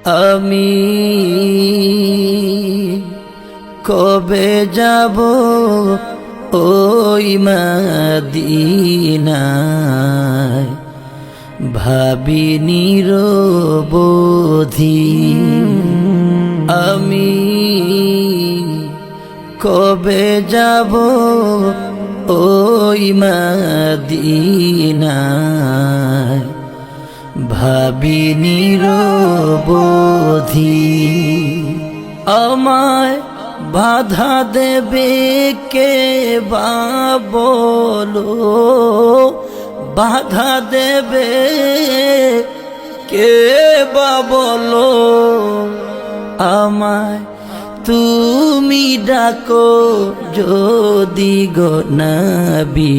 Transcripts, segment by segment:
আমি কবে যাব ওই মদিনায়, ভাবি নিরবধি। আমি কবে যাব ওই মদিনায়, ভাবি নিরবধি। আমায় বাধা দেবে কে বা বলো, বাধা দেবে কে বা বলো। আমায় তুমি ডাকো যদি গো নবী,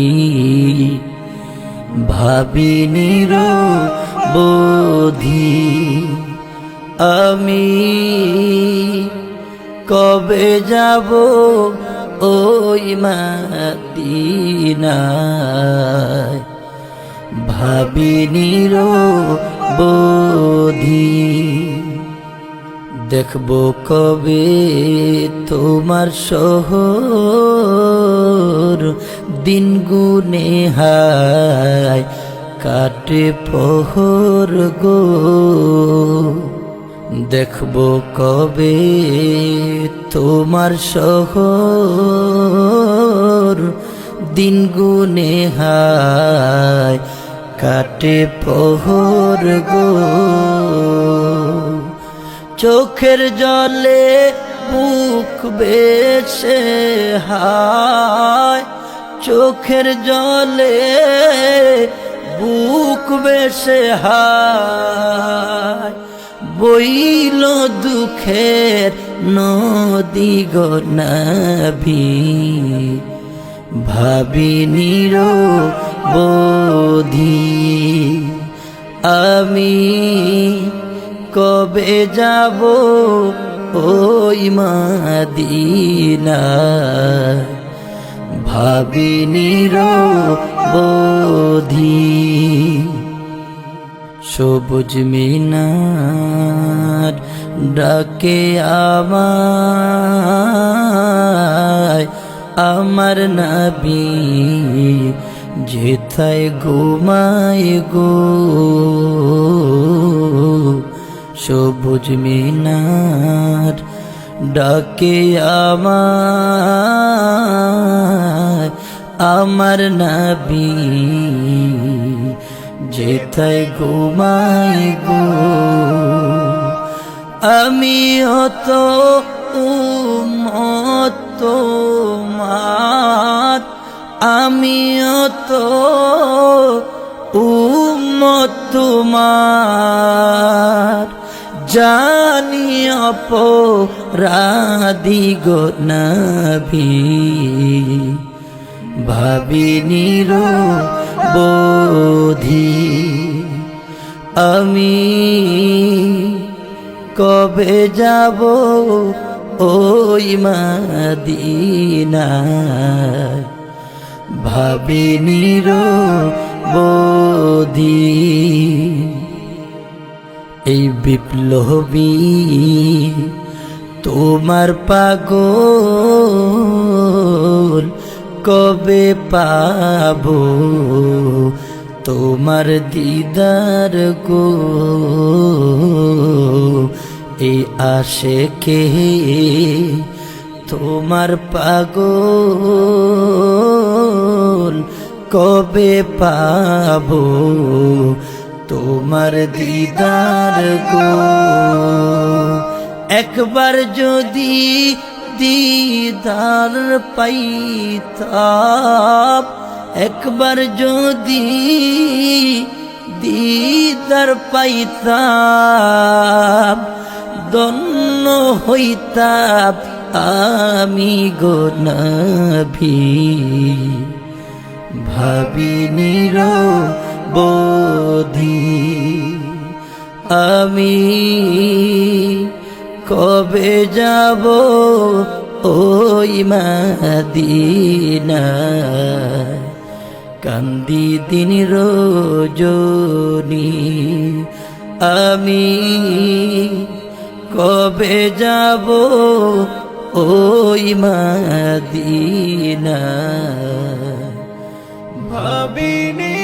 ভাবি নিরবধি। আমি কবে যাব ওই মদিনায়, ভাবি নিরবধি। দেখবো কবে তোমার শহর, দিন গুনে হায় কাটে প্রহর গো। দেখবো কবে তোমার শহর, দিন গুনে হায় কাটে প্রহর গো। চোখের জলে বুক বেশে হায়, চোখের জলে বুক বেশে হায়। বইল দুঃখের নদী গো নবী, ভাবি নিরবধি। আমি কবে যাব ওই মদিনায়, ভাবি নিরবধি। সবুজ মিনার ডাকে আমায়, আমার নবী যেথায় ঘুমায় গো। সবুজ মিনার ডাকে আমায়, আমার নবী যেথায় ঘুমায় গো। আমি অত উম্মত তোমার, আমি অত উম্মত তোমার, জানি অপরাধী গো নবী, ভাবি নিরবধি। আমি কবে যাব ওই মদিনায়, ভাবি নিরবধি। এই বিপ্লবী তোমার পাগল, কবে পাবো তোমার দিদার গো। এই আশেকে তোমার পাগল, কবে পাবো তোমার দিদার গো। একবার যদি দিদার পাইতাম, একবার যদি দিদার পাইতাম, ধন্য হইতাম আমি গো নবী, ভাবি নিরবধি। আমি কবে যাব ওই মদিনায়, কান্দি দিন রজনী আমি কবে যাব ওই মদিনা ভাবিনি